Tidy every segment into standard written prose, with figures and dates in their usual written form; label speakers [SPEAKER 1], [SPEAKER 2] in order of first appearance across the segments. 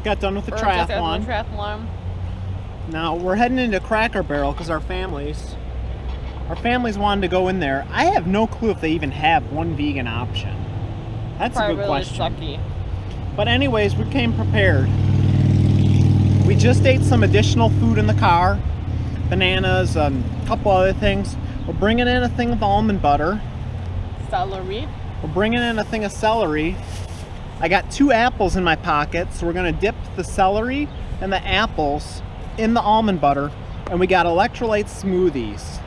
[SPEAKER 1] got done with the
[SPEAKER 2] triathlon.
[SPEAKER 1] Now we're heading into Cracker Barrel because our families wanted to go in there. I have no clue if they even have one vegan option. That's a good question.
[SPEAKER 2] Sucky.
[SPEAKER 1] But anyways, we came prepared. We just ate some additional food in the car. Bananas, a couple other things. We're bringing in a thing of almond butter.
[SPEAKER 2] Celery.
[SPEAKER 1] We're bringing in a thing of celery. I got 2 apples in my pocket, so we're gonna dip the celery and the apples in the almond butter, and we got electrolyte smoothies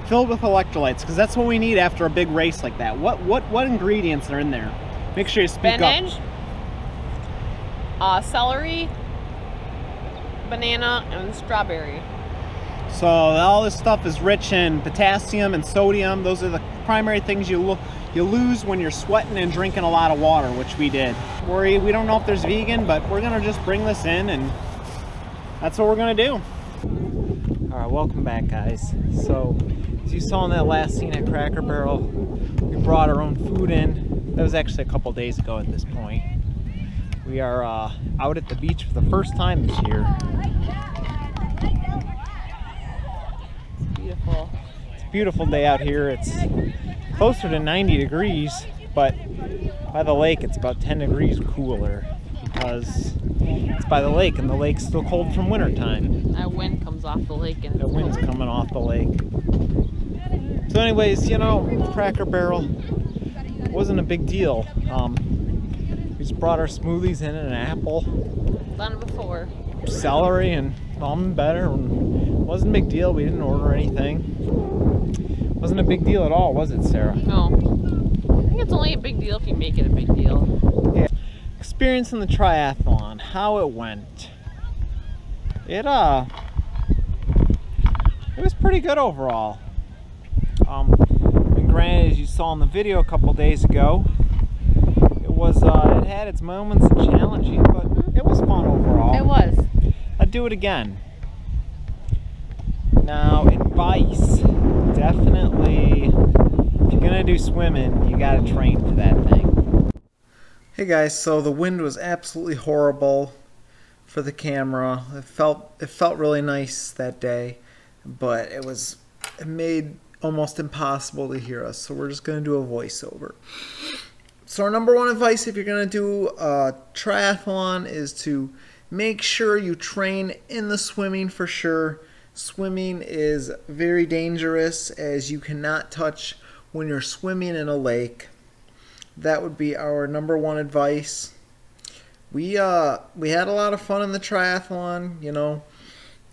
[SPEAKER 1] filled with electrolytes, because that's what we need after a big race like that. What ingredients are in there? Make sure you speak
[SPEAKER 2] Spinach,
[SPEAKER 1] up.
[SPEAKER 2] Celery, banana, and strawberry.
[SPEAKER 1] So all this stuff is rich in potassium and sodium. Those are the primary things you lose when you're sweating and drinking a lot of water, which we did. We don't know if there's vegan, but we're gonna just bring this in, and that's what we're gonna do. All right, welcome back, guys. So as you saw in that last scene at Cracker Barrel, we brought our own food in. That was actually a couple days ago at this point. We are out at the beach for the first time this year.
[SPEAKER 2] Beautiful.
[SPEAKER 1] It's a beautiful day out here. It's closer to 90 degrees, but by the lake it's about 10 degrees cooler because it's by the lake, and the lake's still cold from winter time.
[SPEAKER 2] That wind comes off the lake, and
[SPEAKER 1] the wind's coming off the lake. So anyways, you know, Cracker Barrel wasn't a big deal. We just brought our smoothies in, an apple,
[SPEAKER 2] done before,
[SPEAKER 1] celery, and almond butter. Wasn't a big deal. We didn't order anything. Wasn't a big deal at all, was it, Sarah?
[SPEAKER 2] No. I think it's only a big deal if you make it a big deal.
[SPEAKER 1] Yeah. Experiencing the triathlon, how it went. It was pretty good overall. And granted, as you saw in the video a couple days ago, it had its moments of challenging, but it was fun overall.
[SPEAKER 2] It was.
[SPEAKER 1] I'd do it again. Now, advice, definitely, if you're gonna do swimming, you gotta train for that thing. Hey guys, so the wind was absolutely horrible for the camera. It felt really nice that day, but it made almost impossible to hear us, so we're just gonna do a voiceover. So our number one advice if you're gonna do a triathlon is to make sure you train in the swimming for sure. Swimming is very dangerous, as you cannot touch when you're swimming in a lake. That would be our number one advice. We had a lot of fun in the triathlon, you know.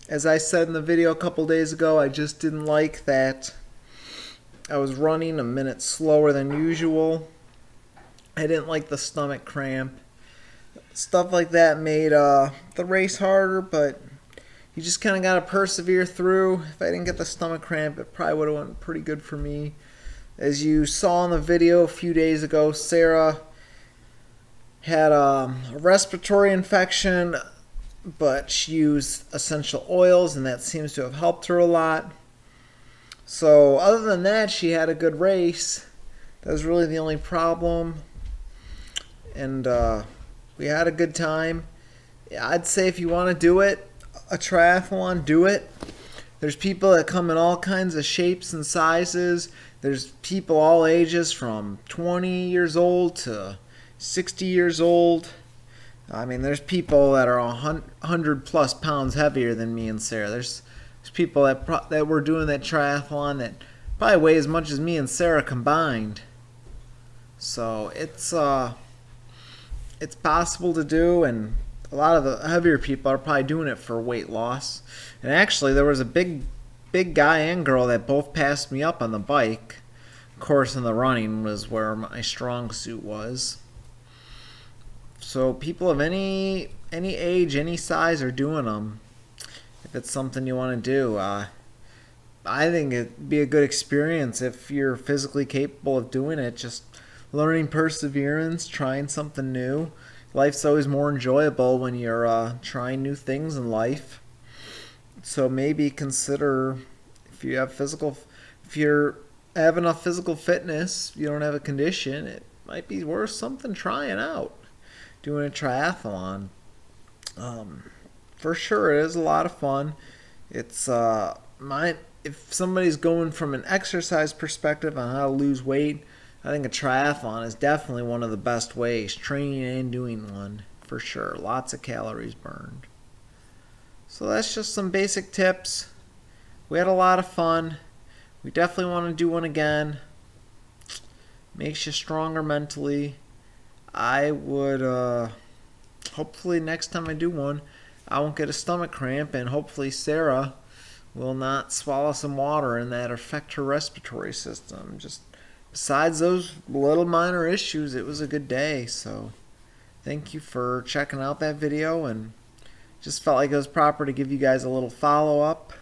[SPEAKER 1] As I said in the video a couple days ago, I just didn't like that I was running a minute slower than usual. I didn't like the stomach cramp. Stuff like that made the race harder, but you just kind of got to persevere through. If I didn't get the stomach cramp, it probably would have went pretty good for me. As you saw in the video a few days ago, Sarah had a respiratory infection, but she used essential oils, and that seems to have helped her a lot. So other than that, she had a good race. That was really the only problem. And we had a good time. I'd say if you want to do it, a triathlon, do it. There's people that come in all kinds of shapes and sizes. There's people all ages from 20 years old to 60 years old. I mean, there's people that are 100 plus pounds heavier than me and Sarah. There's people that were doing that triathlon that probably weigh as much as me and Sarah combined. So it's possible to do, and a lot of the heavier people are probably doing it for weight loss. And actually, there was a big guy and girl that both passed me up on the bike. Of course, in the running was where my strong suit was. So people of any age, any size are doing them. If it's something you want to do, I think it'd be a good experience if you're physically capable of doing it. Just learning perseverance, trying something new. Life's always more enjoyable when you're trying new things in life. So maybe consider, if you have enough physical fitness, you don't have a condition, it might be worth something trying out, doing a triathlon. For sure, it is a lot of fun. It's if somebody's going from an exercise perspective on how to lose weight, I think a triathlon is definitely one of the best ways, training and doing one, for sure. Lots of calories burned. So that's just some basic tips. We had a lot of fun. We definitely want to do one again. Makes you stronger mentally. I would, hopefully next time I do one, I won't get a stomach cramp, and hopefully Sarah will not swallow some water and that affect her respiratory system. Just besides those little minor issues, it was a good day. So thank you for checking out that video, and just felt like it was proper to give you guys a little follow-up,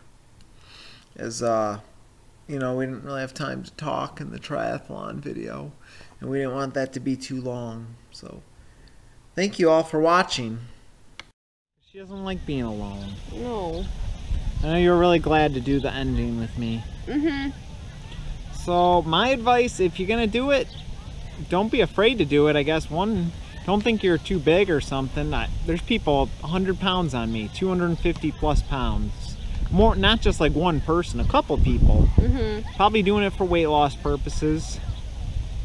[SPEAKER 1] as you know, we didn't really have time to talk in the triathlon video, and we didn't want that to be too long. So thank you all for watching. She doesn't like being alone.
[SPEAKER 2] No.
[SPEAKER 1] I know you were really glad to do the ending with me. So my advice, if you're gonna do it, don't be afraid to do it. I guess one, don't think you're too big or something. There's people 100 pounds on me, 250 plus pounds. More, not just like one person, a couple people. Probably doing it for weight loss purposes.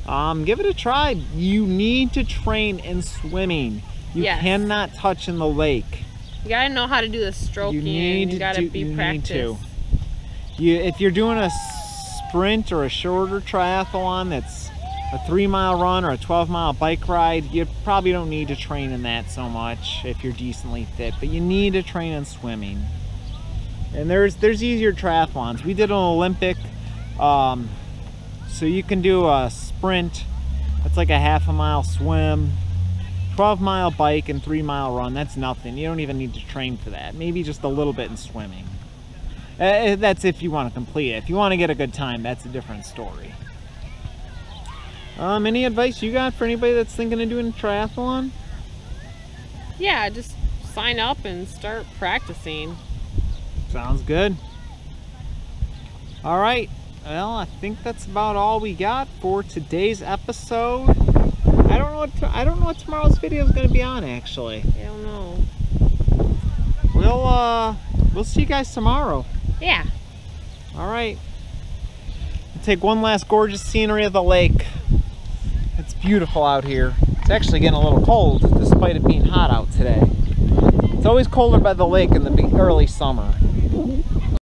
[SPEAKER 1] Give it a try. You need to train in swimming. You cannot touch in the lake.
[SPEAKER 2] You gotta know how to do the stroking. You gotta be practiced.
[SPEAKER 1] If you're doing a sprint or a shorter triathlon that's a 3-mile run or a 12-mile bike ride, you probably don't need to train in that so much if you're decently fit, but you need to train in swimming. And there's easier triathlons. We did an Olympic, so you can do a sprint that's like a half-a-mile swim, 12-mile bike, and 3-mile run. That's nothing. You don't even need to train for that. Maybe just a little bit in swimming. That's if you want to complete it. If you want to get a good time, that's a different story. Any advice you got for anybody that's thinking of doing a triathlon?
[SPEAKER 2] Yeah, just sign up and start practicing.
[SPEAKER 1] Sounds good. All right. Well, I think that's about all we got for today's episode. I don't know what tomorrow's video is going to be on, actually.
[SPEAKER 2] I don't know.
[SPEAKER 1] We'll see you guys tomorrow.
[SPEAKER 2] Yeah.
[SPEAKER 1] All right. We'll take one last gorgeous scenery of the lake. It's beautiful out here. It's actually getting a little cold, despite it being hot out today. It's always colder by the lake in the early summer.